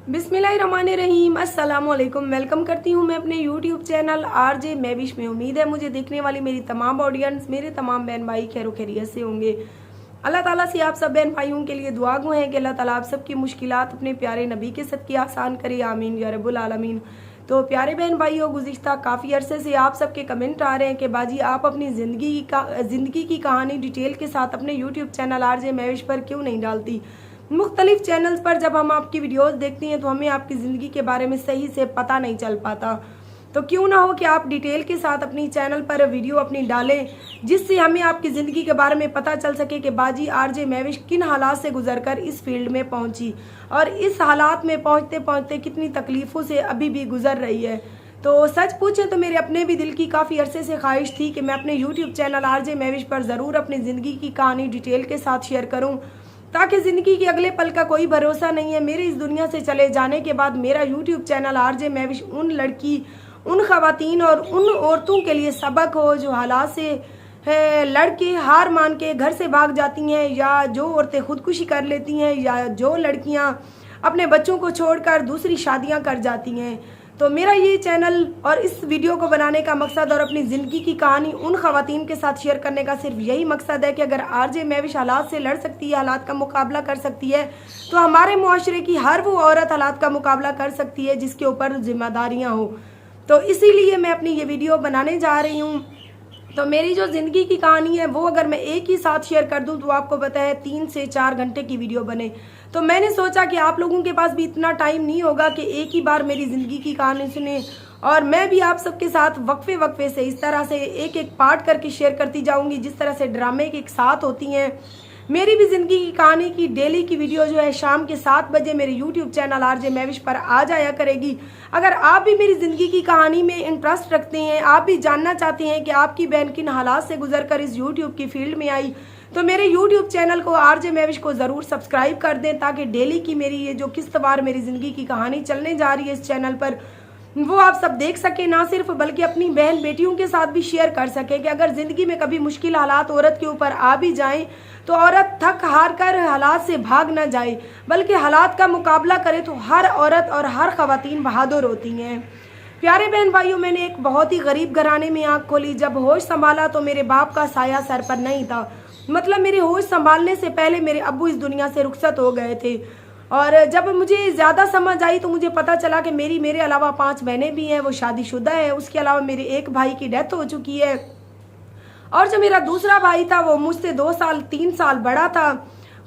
बिस्मिल्लाहिर्रहमानिर्रहीम, अस्सलामुअलैकुम। वेलकम करती हूँ मैं अपने यूट्यूब चैनल आरजे मैविश में। उम्मीद है मुझे देखने वाली मेरी तमाम ऑडियंस, मेरे तमाम बहन भाई खैर खैरियत से होंगे। अल्लाह ताला से आप सब बहन भाइयों के लिए दुआ गो है कि अल्लाह ताला आप सबकी मुश्किलात अपने प्यारे नबी के सदके आसान करे, आमीन या रब्बुल आलमीन। तो प्यारे बहन भाइयों, गुज़िश्ता काफ़ी अरसे से आप सबके कमेंट आ रहे हैं कि बाजी आप अपनी ज़िंदगी की कहानी डिटेल के साथ अपने यूट्यूब चैनल आरजे मैविश पर क्यों नहीं डालती। मुख्तलिफ चैनल्स पर जब हम आपकी वीडियोस देखते हैं तो हमें आपकी ज़िंदगी के बारे में सही से पता नहीं चल पाता। तो क्यों ना हो कि आप डिटेल के साथ अपनी चैनल पर वीडियो अपनी डालें, जिससे हमें आपकी ज़िंदगी के बारे में पता चल सके कि बाजी आरजे मैविश किन हालात से गुजरकर इस फील्ड में पहुंची और इस हालात में पहुंचते पहुंचते कितनी तकलीफ़ों से अभी भी गुजर रही है। तो सच पूछें तो मेरे अपने भी दिल की काफ़ी अरसे से ख्वाहिश थी कि मैं अपने यूट्यूब चैनल आरजे मैविश पर ज़रूर अपनी ज़िंदगी की कहानी डिटेल के साथ शेयर करूँ, ताकि ज़िंदगी के अगले पल का कोई भरोसा नहीं है। मेरे इस दुनिया से चले जाने के बाद मेरा यूट्यूब चैनल आरजे मैविश उन खवातीन और उन औरतों के लिए सबक हो जो हालात से लड़के हार मान के घर से भाग जाती हैं, या जो औरतें खुदकुशी कर लेती हैं, या जो लड़कियां अपने बच्चों को छोड़कर दूसरी शादियां कर जाती हैं। तो मेरा ये चैनल और इस वीडियो को बनाने का मकसद और अपनी ज़िंदगी की कहानी उन खवातीन के साथ शेयर करने का सिर्फ यही मकसद है कि अगर आरजे मैविश हालात से लड़ सकती है, हालात का मुकाबला कर सकती है, तो हमारे मुआशरे की हर वो औरत हालात का मुकाबला कर सकती है जिसके ऊपर जिम्मेदारियाँ हो। तो इसीलिए मैं अपनी ये वीडियो बनाने जा रही हूँ। तो मेरी जो ज़िंदगी की कहानी है वो अगर मैं एक ही साथ शेयर कर दूं तो आपको पता है 3 से 4 घंटे की वीडियो बने। तो मैंने सोचा कि आप लोगों के पास भी इतना टाइम नहीं होगा कि एक ही बार मेरी ज़िंदगी की कहानी सुने, और मैं भी आप सबके साथ वक्फे वक्फे से इस तरह से एक एक पार्ट करके शेयर करती जाऊंगी, जिस तरह से ड्रामे के एक साथ होती हैं। मेरी भी ज़िंदगी की कहानी की डेली की वीडियो जो है शाम के 7 बजे मेरे यूट्यूब चैनल आरजे मैविश पर आ जाया करेगी। अगर आप भी मेरी ज़िंदगी की कहानी में इंटरेस्ट रखते हैं, आप भी जानना चाहते हैं कि आपकी बहन किन हालात से गुजरकर इस यूट्यूब की फील्ड में आई, तो मेरे यूट्यूब चैनल को आरजे मैविश को ज़रूर सब्सक्राइब कर दें, ताकि डेली की मेरी ये जो किस्तवार मेरी ज़िंदगी की कहानी चलने जा रही है इस चैनल पर, वो आप सब देख सके, ना सिर्फ बल्कि अपनी बहन बेटियों के साथ भी शेयर कर सके कि अगर ज़िंदगी में कभी मुश्किल हालात औरत के ऊपर आ भी जाएं तो औरत थक हार कर हालात से भाग ना जाए, बल्कि हालात का मुकाबला करे। तो हर औरत और हर खवातीन बहादुर होती हैं। प्यारे बहन भाइयों, मैंने एक बहुत ही गरीब घराने में आँख खोली। जब होश संभाला तो मेरे बाप का साया सर पर नहीं था। मतलब मेरे होश संभालने से पहले मेरे अब्बू इस दुनिया से रुखसत हो गए थे। और जब मुझे ज़्यादा समझ आई तो मुझे पता चला कि मेरे अलावा 5 बहनें भी हैं, वो शादीशुदा है। उसके अलावा मेरे एक भाई की डेथ हो चुकी है, और जो मेरा दूसरा भाई था वो मुझसे 3 साल बड़ा था।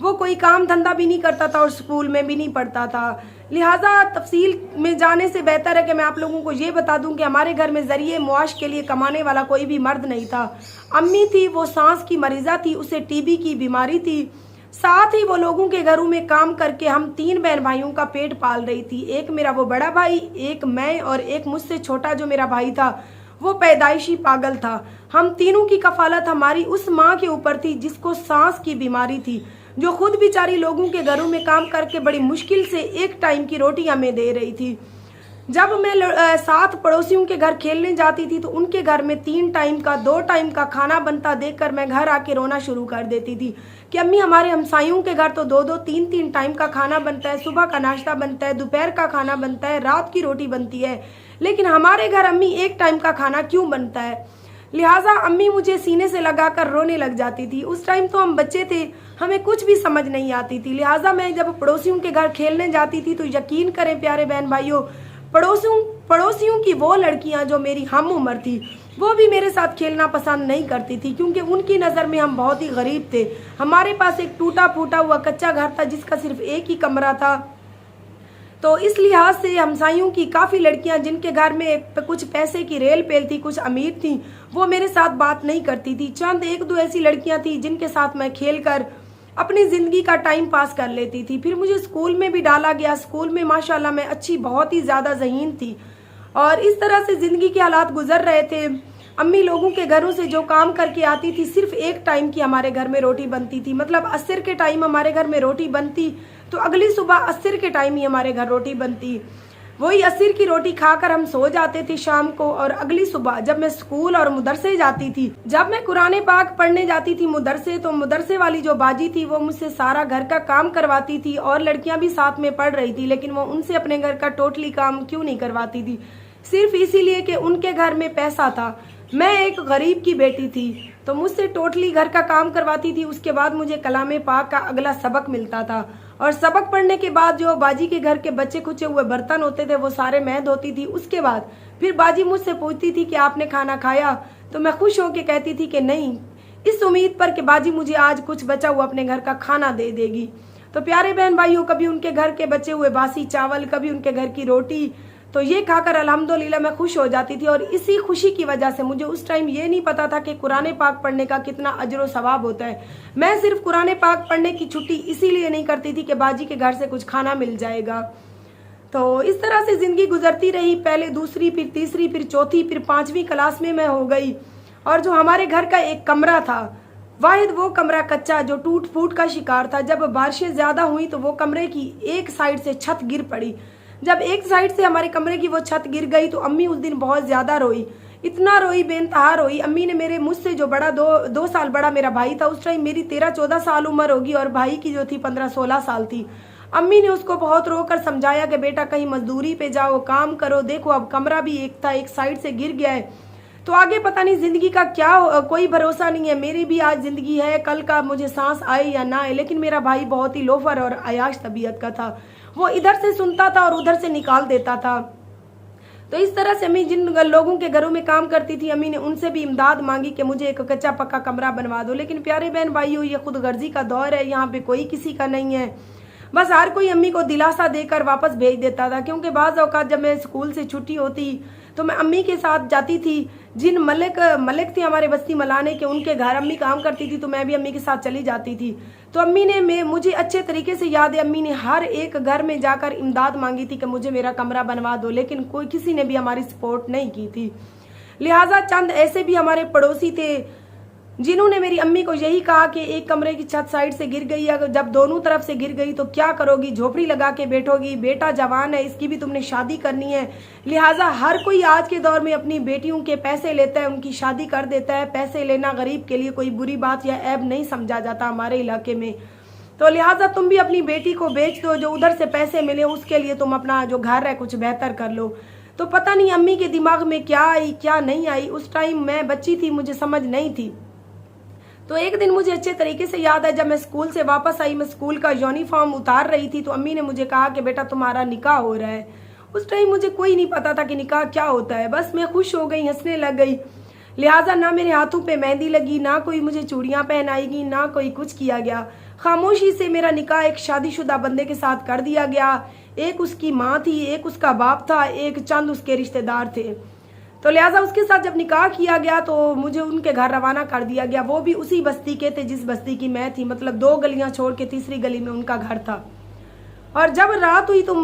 वो कोई काम धंधा भी नहीं करता था और स्कूल में भी नहीं पढ़ता था। लिहाजा तफसील में जाने से बेहतर है कि मैं आप लोगों को ये बता दूं कि हमारे घर में ज़रिए मुआश के लिए कमाने वाला कोई भी मर्द नहीं था। अम्मी थी, वो सांस की मरीज़ा थी, उसे टीबी की बीमारी थी। साथ ही वो लोगों के घरों में काम करके हम 3 बहन भाइयों का पेट पाल रही थी। एक मेरा वो बड़ा भाई, एक मैं, और एक मुझसे छोटा जो मेरा भाई था वो पैदाइशी पागल था। हम तीनों की कफालत हमारी उस माँ के ऊपर थी जिसको सांस की बीमारी थी, जो खुद बेचारी लोगों के घरों में काम करके बड़ी मुश्किल से एक टाइम की रोटी हमें दे रही थी। जब मैं 7 पड़ोसियों के घर खेलने जाती थी तो उनके घर में 3 टाइम का 2 टाइम का खाना बनता देखकर मैं घर आके रोना शुरू कर देती थी कि अम्मी, हमारे हमसायों के घर तो 2-2 3-3 टाइम का खाना बनता है। सुबह का नाश्ता बनता है, दोपहर का खाना बनता है, रात की रोटी बनती है, लेकिन हमारे घर अम्मी एक टाइम का खाना क्यों बनता है। लिहाजा अम्मी मुझे सीने से लगाकर रोने लग जाती थी। उस टाइम तो हम बच्चे थे, हमें कुछ भी समझ नहीं आती थी। लिहाजा मैं जब पड़ोसियों के घर खेलने जाती थी तो यकीन करें प्यारे बहन भाइयों, पड़ोसियों की वो लड़कियां जो मेरी हम उम्र थी वो भी मेरे साथ खेलना पसंद नहीं करती थी, क्योंकि उनकी नज़र में हम बहुत ही गरीब थे। हमारे पास एक टूटा फूटा हुआ कच्चा घर था जिसका सिर्फ एक ही कमरा था। तो इस लिहाज से हमसायों की काफ़ी लड़कियां जिनके घर में कुछ पैसे की रेल पेल थी, कुछ अमीर थी, वो मेरे साथ बात नहीं करती थी। चंद 1-2 ऐसी लड़कियां थी जिनके साथ मैं खेलकर अपनी ज़िंदगी का टाइम पास कर लेती थी। फिर मुझे स्कूल में भी डाला गया। स्कूल में माशाल्लाह मैं अच्छी, बहुत ही ज़्यादा ज़हीन थी, और इस तरह से ज़िंदगी के हालात गुजर रहे थे। अम्मी लोगों के घरों से जो काम करके आती थी, सिर्फ एक टाइम की हमारे घर में रोटी बनती थी। मतलब असर के टाइम हमारे घर में रोटी बनती तो अगली सुबह असर के टाइम ही हमारे घर रोटी बनती। वही असर की रोटी खाकर हम सो जाते थे शाम को। और अगली सुबह जब मैं स्कूल और मुदरसे जाती थी, जब मैं कुरान पाक पढ़ने जाती थी मुदरसे, तो मुदरसे वाली जो बाजी थी वो मुझसे सारा घर का काम करवाती थी। और लड़कियां भी साथ में पढ़ रही थी, लेकिन वो उनसे अपने घर का टोटली काम क्यों नहीं करवाती थी? सिर्फ इसीलिए कि उनके घर में पैसा था। मैं एक गरीब की बेटी थी, तो मुझसे टोटली घर का काम करवाती थी। उसके बाद मुझे कलाम पाक का अगला सबक मिलता था, और सबक पढ़ने के बाद जो बाजी के घर के बच्चे कुचे हुए बर्तन होते थे वो सारे मैं धोती थी। उसके बाद फिर बाजी मुझसे पूछती थी कि आपने खाना खाया, तो मैं खुश होकर कहती थी कि नहीं, इस उम्मीद पर कि बाजी मुझे आज कुछ बचा हुआ अपने घर का खाना दे देगी। तो प्यारे बहन भाइयों, कभी उनके घर के बचे हुए बासी चावल, कभी उनके घर की रोटी, तो ये खाकर अल्हम्दुलिल्लाह मैं खुश हो जाती थी। और इसी खुशी की वजह से मुझे उस टाइम ये नहीं पता था कि कुरान पाक पढ़ने का कितना अजर सवाब होता है। मैं सिर्फ कुरान पाक पढ़ने की छुट्टी इसीलिए नहीं करती थी कि बाजी के घर से कुछ खाना मिल जाएगा। तो इस तरह से जिंदगी गुजरती रही। पहले दूसरी, फिर तीसरी, फिर चौथी, फिर 5वीं क्लास में मैं हो गई। और जो हमारे घर का एक कमरा था, वाहिद वो कमरा कच्चा, जो टूट फूट का शिकार था। जब बारिशें ज्यादा हुई तो वो कमरे की एक साइड से छत गिर पड़ी। जब एक साइड से हमारे कमरे की वो छत गिर गई तो अम्मी उस दिन बहुत ज्यादा रोई, इतना रोई, बेनतहा रोई। अम्मी ने मेरे मुझसे जो बड़ा दो साल बड़ा मेरा भाई था, उस टाइम मेरी 13-14 साल उम्र होगी और भाई की जो थी 15-16 साल थी। अम्मी ने उसको बहुत रोकर समझाया कि बेटा कहीं मजदूरी पे जाओ, काम करो, देखो अब कमरा भी एक था, एक साइड से गिर गया है, तो आगे पता नहीं जिंदगी का क्या, कोई भरोसा नहीं है। मेरी भी आज जिंदगी है, कल का मुझे सांस आए या ना आए। लेकिन मेरा भाई बहुत ही लोफर और अयाश तबीयत का था, वो इधर से सुनता था और उधर से निकाल देता था। तो इस तरह से अम्मी जिन लोगों के घरों में काम करती थी, अम्मी ने उनसे भी इमदाद मांगी कि मुझे एक कच्चा पक्का कमरा बनवा दो। लेकिन प्यारे बहन भाइयों, ये खुदगर्जी का दौर है, यहाँ पे कोई किसी का नहीं है। बस हर कोई अम्मी को दिलासा देकर वापस भेज देता था। क्योंकि बाज़ औक़ात जब मैं स्कूल से छुट्टी होती तो मैं अम्मी के साथ जाती थी। जिन मलिक थे हमारे बस्ती मलाने के, उनके घर अम्मी काम करती थी, तो मैं भी अम्मी के साथ चली जाती थी। तो अम्मी ने मुझे अच्छे तरीके से याद है, अम्मी ने हर एक घर में जाकर इमदाद मांगी थी कि मुझे मेरा कमरा बनवा दो। लेकिन किसी ने भी हमारी सपोर्ट नहीं की थी। लिहाजा चंद ऐसे भी हमारे पड़ोसी थे जिन्होंने मेरी अम्मी को यही कहा कि एक कमरे की छत साइड से गिर गई, अगर जब दोनों तरफ से गिर गई तो क्या करोगी, झोपड़ी लगा के बैठोगी, बेटा जवान है, इसकी भी तुमने शादी करनी है। लिहाजा हर कोई आज के दौर में अपनी बेटियों के पैसे लेता है, उनकी शादी कर देता है। पैसे लेना गरीब के लिए कोई बुरी बात या ऐब नहीं समझा जाता हमारे इलाके में। तो लिहाजा तुम भी अपनी बेटी को बेच दो, जो उधर से पैसे मिले उसके लिए तुम अपना जो घर है कुछ बेहतर कर लो। तो पता नहीं अम्मी के दिमाग में क्या आई क्या नहीं आई। उस टाइम मैं बच्ची थी, मुझे समझ नहीं थी। तो एक दिन मुझे अच्छे तरीके से याद है, जब मैं स्कूल से वापस आई, मैं स्कूल का यूनिफॉर्म उतार रही थी, तो अम्मी ने मुझे कहा कि बेटा तुम्हारा निकाह हो रहा है। उस टाइम मुझे कोई नहीं पता था कि निकाह क्या होता है। बस मैं खुश हो गई, हंसने लग गई। लिहाजा ना मेरे हाथों पे मेहंदी लगी, ना कोई मुझे चूड़ियां पहनाएगी, ना कोई कुछ किया गया। खामोशी से मेरा निकाह एक शादीशुदा बंदे के साथ कर दिया गया। एक उसकी माँ थी, एक उसका बाप था, एक चंद उसके रिश्तेदार थे। तो लिहाजा उसके साथ जब निकाह किया गया तो मुझे उनके घर रवाना कर दिया गया। वो भी उसी बस्ती के थे जिस बस्ती की मैं थी, मतलब 2 गलियां छोड़ के तीसरी गली में उनका घर था। और जब रात हुई तो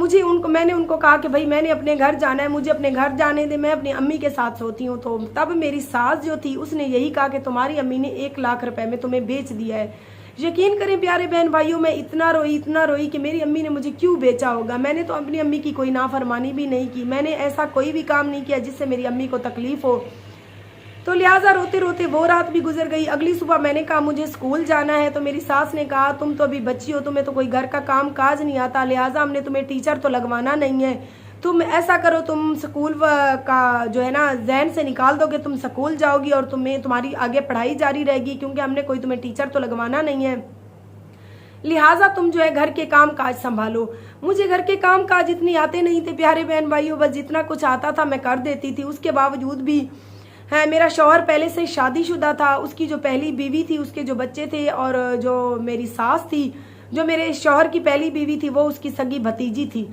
मैंने उनको कहा कि भाई मैंने अपने घर जाना है, मुझे अपने घर जाने दे, मैं अपनी अम्मी के साथ सोती हूँ। तो तब मेरी सास जो थी उसने यही कहा कि तुम्हारी अम्मी ने 1 लाख रुपए में तुम्हें बेच दिया है। यकीन करें प्यारे बहन भाइयों, मैं इतना रोई कि मेरी अम्मी ने मुझे क्यों बेचा होगा। मैंने तो अपनी अम्मी की कोई नाफरमानी भी नहीं की, मैंने ऐसा कोई भी काम नहीं किया जिससे मेरी अम्मी को तकलीफ हो। तो लिहाजा रोते रोते वो रात भी गुजर गई। अगली सुबह मैंने कहा मुझे स्कूल जाना है, तो मेरी सास ने कहा तुम तो अभी बच्ची हो, तुम्हें तो कोई घर का काम काज नहीं आता, लिहाजा हमने तुम्हें टीचर तो लगवाना नहीं है। तुम ऐसा करो, तुम स्कूल का जो है ना जहन से निकाल दोगे, तुम स्कूल जाओगी और तुम्हारी आगे पढ़ाई जारी रहेगी, क्योंकि हमने कोई तुम्हें टीचर तो लगवाना नहीं है। लिहाजा तुम जो है घर के काम काज संभालो। मुझे घर के काम काज इतनी आते नहीं थे प्यारे बहन भाइयों, बस जितना कुछ आता था मैं कर देती थी। उसके बावजूद भी है, मेरा शौहर पहले से शादीशुदा था, उसकी जो पहली बीवी थी उसके जो बच्चे थे, और जो मेरी सास थी जो मेरे शौहर की पहली बीवी थी वो उसकी सगी भतीजी थी।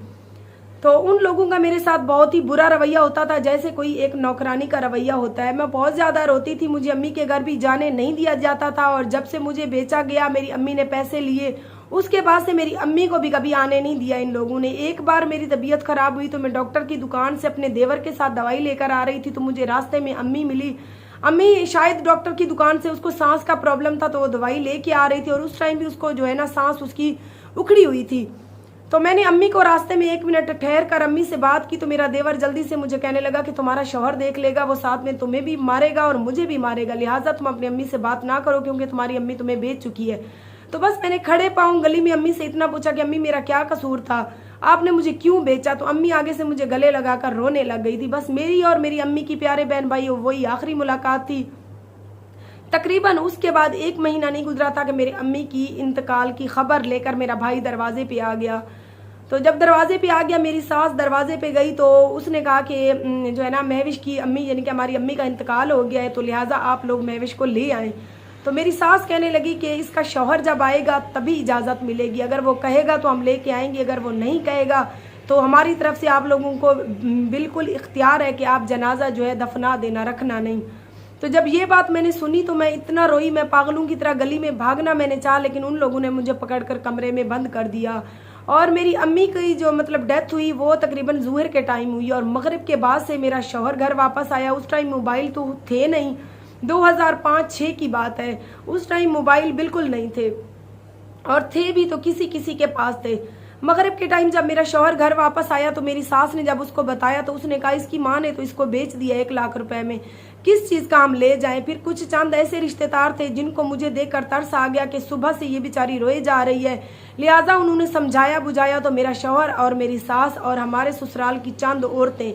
तो उन लोगों का मेरे साथ बहुत ही बुरा रवैया होता था, जैसे कोई एक नौकरानी का रवैया होता है। मैं बहुत ज़्यादा रोती थी, मुझे अम्मी के घर भी जाने नहीं दिया जाता था। और जब से मुझे बेचा गया, मेरी अम्मी ने पैसे लिए, उसके बाद से मेरी अम्मी को भी कभी आने नहीं दिया इन लोगों ने। एक बार मेरी तबीयत खराब हुई तो मैं डॉक्टर की दुकान से अपने देवर के साथ दवाई लेकर आ रही थी, तो मुझे रास्ते में अम्मी मिली। अम्मी शायद डॉक्टर की दुकान से, उसको सांस का प्रॉब्लम था तो वो दवाई लेके आ रही थी, और उस टाइम भी उसको जो है ना सांस उसकी उखड़ी हुई थी। तो मैंने अम्मी को रास्ते में 1 मिनट ठहर कर अम्मी से बात की, तो मेरा देवर जल्दी से मुझे कहने लगा कि तुम्हारा शौहर देख लेगा, वो साथ में तुम्हें भी मारेगा और मुझे भी मारेगा, लिहाजा तुम अपनी अम्मी से बात ना करो क्योंकि तुम्हारी अम्मी तुम्हें बेच चुकी है। तो बस मैंने खड़े पाँव गली में अम्मी से इतना पूछा कि अम्मी मेरा क्या कसूर था, आपने मुझे क्यों बेचा? तो अम्मी आगे से मुझे गले लगाकर रोने लग गई थी। बस मेरी और मेरी अम्मी की प्यारे बहन भाई वही आखिरी मुलाकात थी। तकरीबन उसके बाद 1 महीना नहीं गुजरा था कि मेरी अम्मी की इंतकाल की खबर लेकर मेरा भाई दरवाजे पे आ गया। तो जब दरवाजे पे आ गया, मेरी सास दरवाजे पे गई तो उसने कहा कि जो है ना महविश की अम्मी यानी कि हमारी अम्मी का इंतकाल हो गया है, तो लिहाजा आप लोग महविश को ले आएँ। तो मेरी सास कहने लगी कि इसका शौहर जब आएगा तभी इजाज़त मिलेगी, अगर वो कहेगा तो हम लेके आएंगे, अगर वो नहीं कहेगा तो हमारी तरफ से आप लोगों को बिल्कुल इख्तियार है कि आप जनाजा जो है दफना देना, रखना नहीं। तो जब ये बात मैंने सुनी तो मैं इतना रोई, मैं पागलों की तरह गली में भागना मैंने चाहा, लेकिन उन लोगों ने मुझे पकड़कर कमरे में बंद कर दिया। और मेरी अम्मी की जो मतलब डेथ हुई वो तकरीबन ज़ुहर के टाइम हुई और मगरिब के बाद से मेरा शौहर घर वापस आया। उस टाइम मोबाइल तो थे नहीं, 2005-6 की बात है, उस टाइम मोबाइल बिल्कुल नहीं थे, और थे भी तो किसी किसी के पास थे। मगरिब के टाइम जब मेरा शौहर घर वापस आया तो मेरी सास ने जब उसको बताया तो उसने कहा इसकी माँ ने तो इसको बेच दिया 1 लाख रुपए में, किस चीज़ का हम ले जाएं। फिर कुछ चंद ऐसे रिश्तेदार थे जिनको मुझे देखकर तरस आ गया कि सुबह से ये बेचारी रोए जा रही है, लिहाजा उन्होंने समझाया बुझाया तो मेरा शौहर और मेरी सास और हमारे ससुराल की चंद औरतें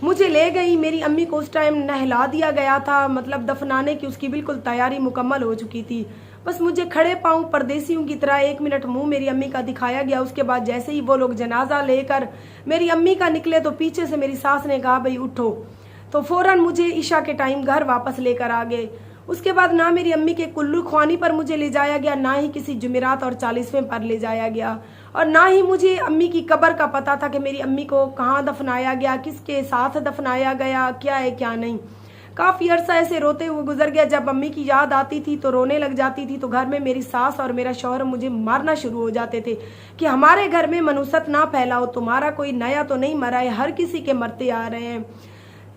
मुझे ले गई। मेरी अम्मी को उस टाइम नहला दिया गया था, मतलब दफनाने की उसकी बिल्कुल तैयारी मुकम्मल हो चुकी थी। बस मुझे खड़े पाँव परदेसियों की तरह 1 मिनट मुंह मेरी अम्मी का दिखाया गया। उसके बाद जैसे ही वो लोग जनाजा लेकर मेरी अम्मी का निकले तो पीछे से मेरी सास ने कहा भाई उठो, तो फ़ौरन मुझे ईशा के टाइम घर वापस लेकर आ गए। उसके बाद ना मेरी अम्मी के कुल्लू ख्वानी पर मुझे ले जाया गया, ना ही किसी जुमेरात और 40वें पर ले जाया गया, और ना ही मुझे अम्मी की कब्र का पता था कि मेरी अम्मी को कहाँ दफनाया गया, किसके साथ दफनाया गया, क्या है क्या नहीं। काफ़ी अरसा ऐसे रोते हुए गुजर गया। जब अम्मी की याद आती थी तो रोने लग जाती थी, तो घर में मेरी सास और मेरा शौहर मुझे मारना शुरू हो जाते थे कि हमारे घर में मनुसत ना फैलाओ, तुम्हारा कोई नया तो नहीं मरा है, हर किसी के मरते आ रहे हैं।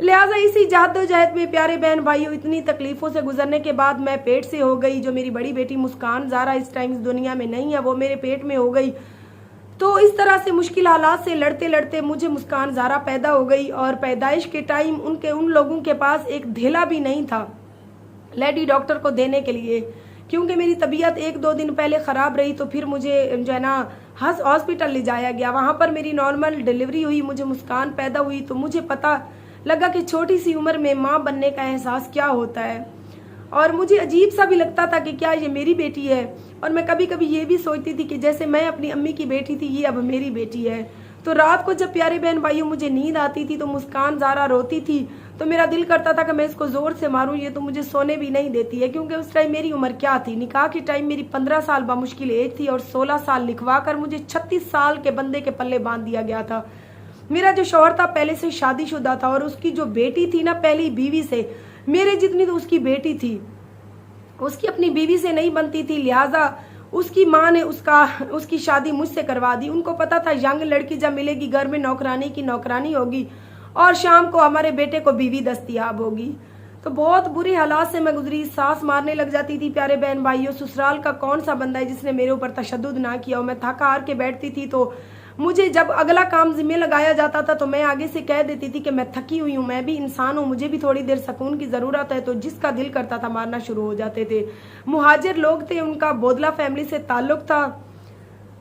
लिहाजा इसी जहदोजहद में प्यारे बहन भाइयों इतनी तकलीफ़ों से गुजरने के बाद मैं पेट से हो गई। जो मेरी बड़ी बेटी मुस्कान ज़ारा इस टाइम इस दुनिया में नहीं है, वो मेरे पेट में हो गई। तो इस तरह से मुश्किल हालात से लड़ते लड़ते मुझे मुस्कान ज़ारा पैदा हो गई, और पैदाइश के टाइम उन लोगों के पास एक धेला भी नहीं था लेडी डॉक्टर को देने के लिए, क्योंकि मेरी तबीयत 1-2 दिन पहले ख़राब रही। तो फिर मुझे जो है ना हॉस्पिटल ले जाया गया, वहाँ पर मेरी नॉर्मल डिलीवरी हुई, मुझे मुस्कान पैदा हुई। तो मुझे पता लगा कि छोटी सी उम्र में माँ बनने का एहसास क्या होता है, और मुझे अजीब सा भी लगता था कि क्या ये मेरी बेटी है, और मैं कभी कभी ये भी सोचती थी कि जैसे मैं अपनी अम्मी की बेटी थी ये अब मेरी बेटी है। तो रात को जब प्यारे बहन भाइयों मुझे नींद आती थी तो मुस्कान ज़ारा रोती थी, तो मेरा दिल करता था कि मैं इसको ज़ोर से मारूं, ये तो मुझे सोने भी नहीं देती है। क्योंकि उस टाइम मेरी उम्र क्या थी, निकाह के टाइम मेरी 15 साल बामुश्किल एज थी, और 16 साल लिखवा कर मुझे 36 साल के बंदे के पल्ले बांध दिया गया था। मेरा जो शौहर था पहले से शादीशुदा था, और उसकी जो बेटी थी ना पहली बीवी से, मेरे जितनी तो उसकी बेटी थी, उसकी अपनी बीवी से नहीं बनती थी, लिहाजा उसकी माँ ने उसकी शादी मुझसे करवा दी। उनको पता था यंग लड़की जब मिलेगी घर में नौकरानी की नौकरानी होगी, और शाम को हमारे बेटे को बीवी दस्तयाब होगी। तो बहुत बुरे हालात से मैं गुजरी, सास मारने लग जाती थी प्यारे बहन भाइयों। ससुराल का कौन सा बंदा है जिसने मेरे ऊपर तशद्दुद ना किया, और मैं थका हार के बैठती थी। तो मुझे जब अगला काम जिम्मे लगाया जाता था तो मैं आगे से कह देती थी कि मैं थकी हुई हूँ, मैं भी इंसान हूँ, मुझे भी थोड़ी देर सुकून की ज़रूरत है। तो जिसका दिल करता था मारना शुरू हो जाते थे। मुहाजिर लोग थे, उनका बोदला फैमिली से ताल्लुक़ था।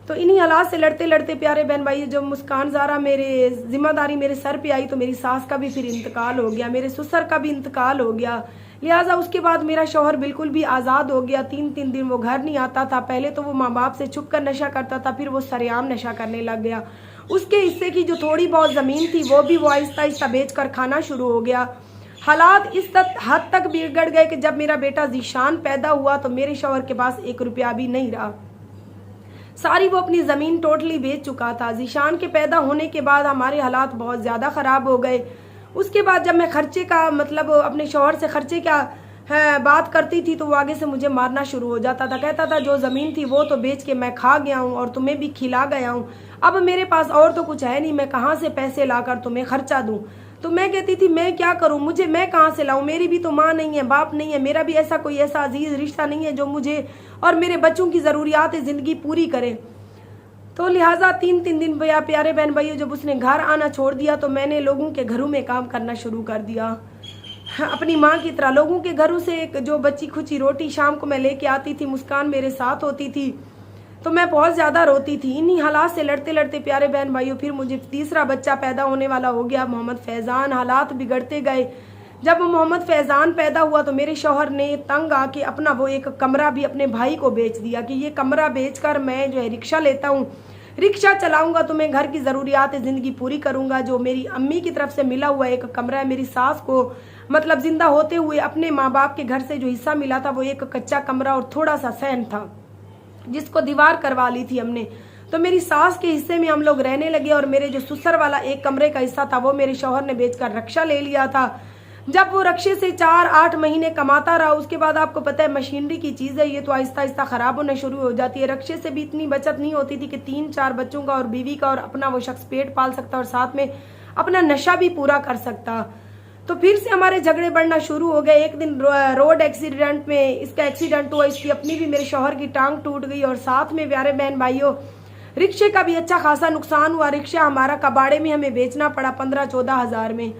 तो इन्हीं हालात से लड़ते लड़ते प्यारे बहन भाई जब मुस्कान ज़ारा मेरे जिम्मेदारी मेरे सर पे आई तो मेरी सास का भी फिर इंतकाल हो गया, मेरे ससुर का भी इंतकाल हो गया। लिहाजा उसके बाद मेरा शौहर बिल्कुल भी आज़ाद हो गया। 3-3 दिन वो घर नहीं आता था। पहले तो वो माँ बाप से छुप कर नशा करता था, फिर वो सरेआम नशा करने लग गया। उसके हिस्से की जो थोड़ी बहुत ज़मीन थी वो भी वो आहिस्ता आहिस्ता बेच कर खाना शुरू हो गया। हालात इस हद तक बिगड़ गए कि जब मेरा बेटा ज़ीशान पैदा हुआ तो मेरे शौहर के पास 1 रुपया भी नहीं रहा। सारी वो अपनी ज़मीन टोटली बेच चुका था। ज़ीशान के पैदा होने के बाद हमारे हालात बहुत ज़्यादा ख़राब हो गए। उसके बाद जब मैं खर्चे का मतलब अपने शौहर से खर्चे का बात करती थी तो वो आगे से मुझे मारना शुरू हो जाता था। कहता था जो ज़मीन थी वो तो बेच के मैं खा गया हूँ और तुम्हें भी खिला गया हूँ, अब मेरे पास और तो कुछ है नहीं, मैं कहाँ से पैसे लाकर तुम्हें खर्चा दूँ। तो मैं कहती थी मैं क्या करूँ, मैं कहाँ से लाऊँ, मेरी भी तो माँ नहीं है, बाप नहीं है, मेरा भी ऐसा कोई ऐसा अजीज़ रिश्ता नहीं है जो मुझे और मेरे बच्चों की ज़रूरियात ज़िंदगी पूरी करे। तो लिहाजा 3-3 दिन प्यारे बहन भाइयों जब उसने घर आना छोड़ दिया तो मैंने लोगों के घरों में काम करना शुरू कर दिया, अपनी माँ की तरह। लोगों के घरों से एक जो बची खुची रोटी शाम को मैं लेके आती थी, मुस्कान मेरे साथ होती थी, तो मैं बहुत ज़्यादा रोती थी। इन्हीं हालात से लड़ते लड़ते प्यारे बहन भाइयों फिर मुझे तीसरा बच्चा पैदा होने वाला हो गया, मोहम्मद फैज़ान। हालात बिगड़ते गए। जब मोहम्मद फैज़ान पैदा हुआ तो मेरे शौहर ने तंग आके अपना वो एक कमरा भी अपने भाई को बेच दिया कि ये कमरा बेचकर मैं जो है रिक्शा लेता हूँ, रिक्शा चलाऊंगा तो मैं घर की ज़रूरियात ज़िंदगी पूरी करूंगा। जो मेरी अम्मी की तरफ से मिला हुआ एक कमरा है, मेरी सास को मतलब जिंदा होते हुए अपने माँ बाप के घर से जो हिस्सा मिला था वो एक कच्चा कमरा और थोड़ा सा सहन था जिसको दीवार करवा ली थी हमने। तो मेरी सास के हिस्से में हम लोग रहने लगे और मेरे जो ससुर वाला एक कमरे का हिस्सा था वो मेरे शौहर ने बेचकर रक्षा ले लिया था। जब वो रक्षे से 4-8 महीने कमाता रहा, उसके बाद आपको पता है मशीनरी की चीज़ है ये, तो आहिस्ता आहिस्ता ख़राब होना शुरू हो जाती है। रक्षे से भी इतनी बचत नहीं होती थी कि 3-4 बच्चों का और बीवी का और अपना वो शख्स पेट पाल सकता और साथ में अपना नशा भी पूरा कर सकता। तो फिर से हमारे झगड़े बढ़ना शुरू हो गए। एक दिन रोड एक्सीडेंट में इसका एक्सीडेंट हुआ, इसकी अपनी भी मेरे शौहर की टांग टूट गई और साथ में प्यारे बहन भाइयों रिक्शे का भी अच्छा खासा नुकसान हुआ। रिक्शा हमारा कबाड़े में हमें बेचना पड़ा 15-14 हज़ार में।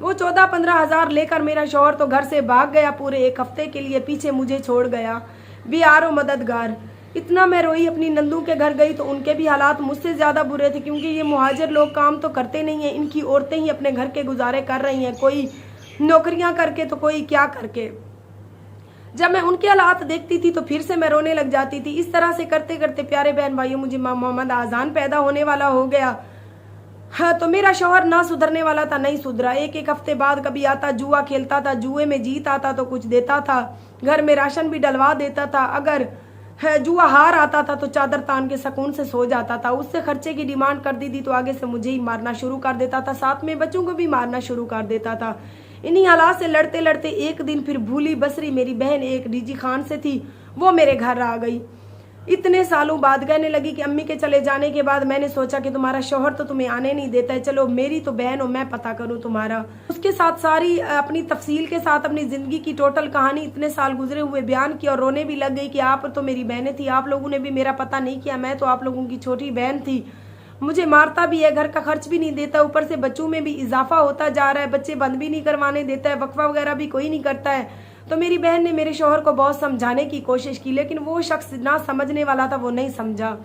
वो 14-15 हज़ार लेकर मेरा शौहर तो घर से भाग गया पूरे 1 हफ्ते के लिए, पीछे मुझे छोड़ गया बेआरो मददगार। इतना मैं रोई, अपनी नंदू के घर गई तो उनके भी हालात मुझसे ज़्यादा बुरे थे क्योंकि ये मुहाजिर लोग काम तो करते नहीं हैं, इनकी औरतें ही अपने घर के गुजारे कर रही हैं, कोई नौकरियां करके तो कोई क्या करके। जब मैं उनके हालात देखती थी तो फिर से मैं रोने लग जाती थी। इस तरह से करते करते प्यारे बहन भाइयों मुझे मोहम्मद आज़ान पैदा होने वाला हो गया। हाँ, तो मेरा शौहर ना सुधरने वाला था, नहीं सुधरा। 1-1 हफ्ते बाद कभी आता, जुआ खेलता था, जुए में जीत आता तो कुछ देता था, घर में राशन भी डलवा देता था। अगर जुआ हार आता था तो चादर तान के सुकून से सो जाता था। उससे खर्चे की डिमांड कर दी थी तो आगे से मुझे ही मारना शुरू कर देता था, साथ में बच्चों को भी मारना शुरू कर देता था। इन्हीं हालात से लड़ते लड़ते एक दिन फिर भूली बसरी मेरी बहन एक डीजी खान से थी, वो मेरे घर आ गई। इतने सालों बाद कहने लगी कि अम्मी के चले जाने के बाद मैंने सोचा कि तुम्हारा शौहर तो तुम्हें आने नहीं देता है, चलो मेरी तो बहन हो, मैं पता करूं तुम्हारा। उसके साथ सारी अपनी तफसील के साथ अपनी ज़िंदगी की टोटल कहानी इतने साल गुजरे हुए बयान की और रोने भी लग गई कि आप तो मेरी बहनें थी, आप लोगों ने भी मेरा पता नहीं किया, मैं तो आप लोगों की छोटी बहन थी, मुझे मारता भी है, घर का खर्च भी नहीं देता, ऊपर से बच्चों में भी इजाफा होता जा रहा है, बच्चे बंद भी नहीं करवाने देता है, वक्फा वगैरह भी कोई नहीं करता है। तो मेरी बहन ने मेरे शौहर को बहुत समझाने की कोशिश की लेकिन वो शख्स ना समझने वाला था, वो नहीं समझा।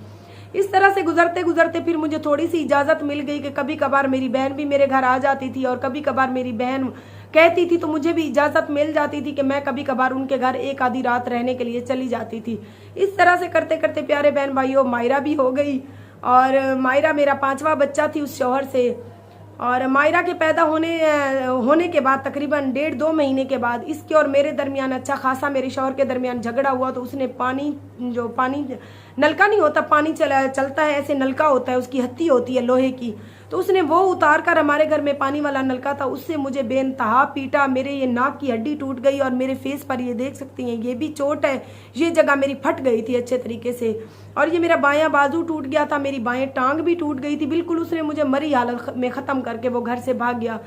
इस तरह से गुजरते गुजरते फिर मुझे थोड़ी सी इजाज़त मिल गई कि कभी कभार मेरी बहन भी मेरे घर आ जाती थी और कभी कभार मेरी बहन कहती थी तो मुझे भी इजाज़त मिल जाती थी कि मैं कभी कभार उनके घर एक आधी रात रहने के लिए चली जाती थी। इस तरह से करते करते प्यारे बहन भाइयों मायरा भी हो गई और मायरा मेरा 5वां बच्चा थी उस शौहर से। और मायरा के पैदा होने के बाद तकरीबन 1.5-2 महीने के बाद इसके और मेरे दरमियान अच्छा खासा मेरे शौहर के दरमियान झगड़ा हुआ। तो उसने पानी नलका नहीं होता, पानी चलता है ऐसे नलका होता है, उसकी हत्ती होती है लोहे की, तो उसने वो उतार कर हमारे घर में पानी वाला नलका था उससे मुझे बेनतहा पीटा। मेरे ये नाक की हड्डी टूट गई और मेरे फेस पर ये देख सकती हैं ये भी चोट है, ये जगह मेरी फट गई थी अच्छे तरीके से। और ये मेरा बायां बाजू टूट गया था, मेरी बाएं टांग भी टूट गई थी, बिल्कुल उसने मुझे मरी हालत में ख़त्म करके वो घर से भाग गया।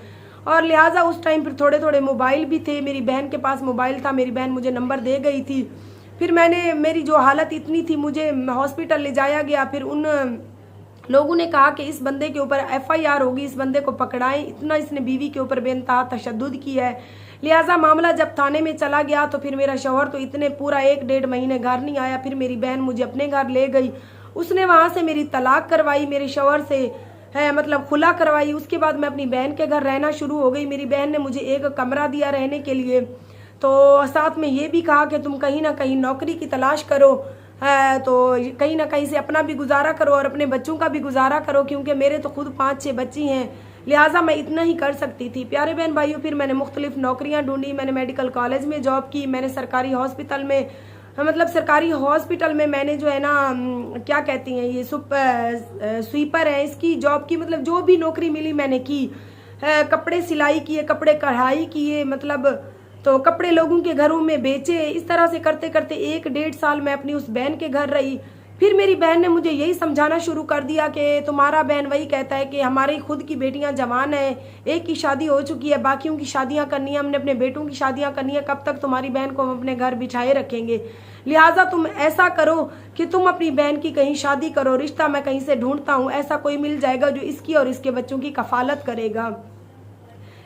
और लिहाजा उस टाइम फिर थोड़े थोड़े मोबाइल भी थे, मेरी बहन के पास मोबाइल था, मेरी बहन मुझे नंबर दे गई थी। फिर मेरी जो हालत इतनी थी मुझे हॉस्पिटल ले जाया गया। फिर उन लोगों ने कहा कि इस बंदे के ऊपर FIR होगी, इस बंदे को पकड़ाएं, इतना इसने बीवी के ऊपर बेनतहा तशद्दुद किया है। लिहाजा मामला जब थाने में चला गया तो फिर मेरा शौहर तो इतने पूरा 1-1.5 महीने घर नहीं आया। फिर मेरी बहन मुझे अपने घर ले गई, उसने वहाँ से मेरी तलाक करवाई, मेरे शौहर से मतलब खुला करवाई। उसके बाद मैं अपनी बहन के घर रहना शुरू हो गई। मेरी बहन ने मुझे एक कमरा दिया रहने के लिए, तो साथ में ये भी कहा कि तुम कहीं ना कहीं नौकरी की तलाश करो, तो कहीं ना कहीं से अपना भी गुजारा करो और अपने बच्चों का भी गुजारा करो, क्योंकि मेरे तो खुद 5-6 बच्ची हैं, लिहाजा मैं इतना ही कर सकती थी। प्यारे बहन भाइयों फिर मैंने मुख्तलिफ नौकरियां ढूंढी, मैंने मेडिकल कॉलेज में जॉब की, मैंने सरकारी हॉस्पिटल में मैंने जो है ना क्या कहती हैं ये स्वीपर है इसकी जॉब की, मतलब जो भी नौकरी मिली मैंने की। कपड़े सिलाई किए, कपड़े कढ़ाई किए, मतलब तो कपड़े लोगों के घरों में बेचे। इस तरह से करते करते 1-1.5 साल मैं अपनी उस बहन के घर रही फिर मेरी बहन ने मुझे यही समझाना शुरू कर दिया कि तुम्हारा बहन वही कहता है कि हमारी खुद की बेटियां जवान हैं, एक की शादी हो चुकी है, बाकियों की शादियां करनी है, हमने अपने बेटों की शादियां करनी है, कब तक तुम्हारी बहन को हम अपने घर बिछाए रखेंगे। लिहाजा तुम ऐसा करो कि तुम अपनी बहन की कहीं शादी करो, रिश्ता मैं कहीं से ढूंढता हूँ, ऐसा कोई मिल जाएगा जो इसकी और इसके बच्चों की कफालत करेगा।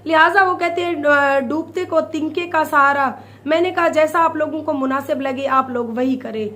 लिहाजा वो कहते हैं डूबते को तिनके का सहारा। मैंने कहा जैसा आप लोगों को मुनासिब लगे आप लोग वही करें।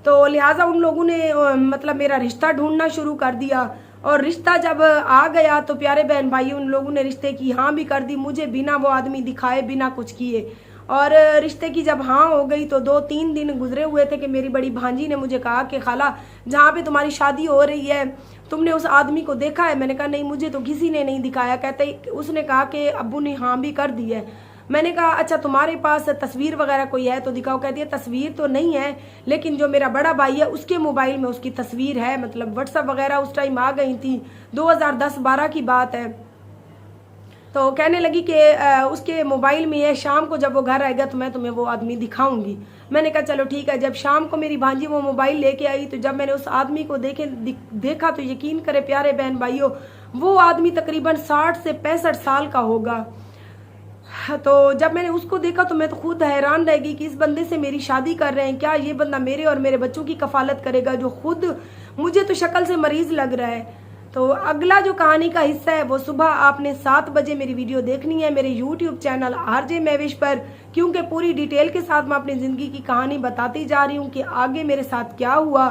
तो लिहाजा उन लोगों ने मतलब मेरा रिश्ता ढूंढना शुरू कर दिया, और रिश्ता जब आ गया तो प्यारे बहन भाई उन लोगों ने रिश्ते की हाँ भी कर दी, मुझे बिना वो आदमी दिखाए, बिना कुछ किए। और रिश्ते की जब हाँ हो गई तो 2-3 दिन गुजरे हुए थे कि मेरी बड़ी भांजी ने मुझे कहा कि खाला जहाँ पे तुम्हारी शादी हो रही है तुमने उस आदमी को देखा है? मैंने कहा नहीं, मुझे तो किसी ने नहीं दिखाया। कहते उसने कहा कि अब्बू ने हाँ भी कर दी है। मैंने कहा अच्छा तुम्हारे पास तस्वीर वगैरह कोई है तो दिखाओ। कहती है तस्वीर तो नहीं है, लेकिन जो मेरा बड़ा भाई है उसके मोबाइल में उसकी तस्वीर है, मतलब व्हाट्सएप वगैरह उस टाइम आ गई थी, 2010-12 की बात है। तो कहने लगी कि उसके मोबाइल में है, शाम को जब वो घर आएगा तो मैं तुम्हें वो आदमी दिखाऊंगी। मैंने कहा चलो ठीक है। जब शाम को मेरी भांजी वो मोबाइल लेके आई तो जब मैंने उस आदमी को देखा तो यकीन करे प्यारे बहन भाइयों, वो आदमी तकरीबन 60 से 65 साल का होगा। तो जब मैंने उसको देखा तो मैं तो खुद हैरान रह गई कि इस बंदे से मेरी शादी कर रहे हैं, क्या ये बंदा मेरे और मेरे बच्चों की कफालत करेगा, जो खुद मुझे तो शक्ल से मरीज लग रहा है। तो अगला जो कहानी का हिस्सा है वो सुबह आपने 7 बजे मेरी वीडियो देखनी है मेरे YouTube चैनल RJ मैविश पर, क्योंकि पूरी डिटेल के साथ मैं अपनी ज़िंदगी की कहानी बताती जा रही हूँ कि आगे मेरे साथ क्या हुआ।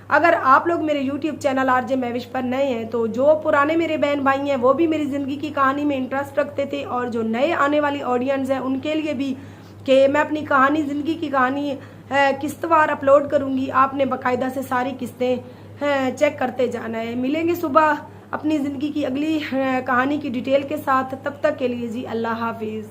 अगर आप लोग मेरे YouTube चैनल RJ मैविश पर नए हैं तो जो पुराने मेरे बहन भाई हैं वो भी मेरी ज़िंदगी की कहानी में इंटरेस्ट रखते थे, और जो नए आने वाली ऑडियंस हैं उनके लिए भी कि मैं अपनी कहानी, ज़िंदगी की कहानी किस्तवार अपलोड करूँगी। आपने बाकायदा से सारी किस्तें चेक करते जाना है। मिलेंगे सुबह अपनी ज़िंदगी की अगली कहानी की डिटेल के साथ। तब तक के लिए जी अल्लाह हाफिज़।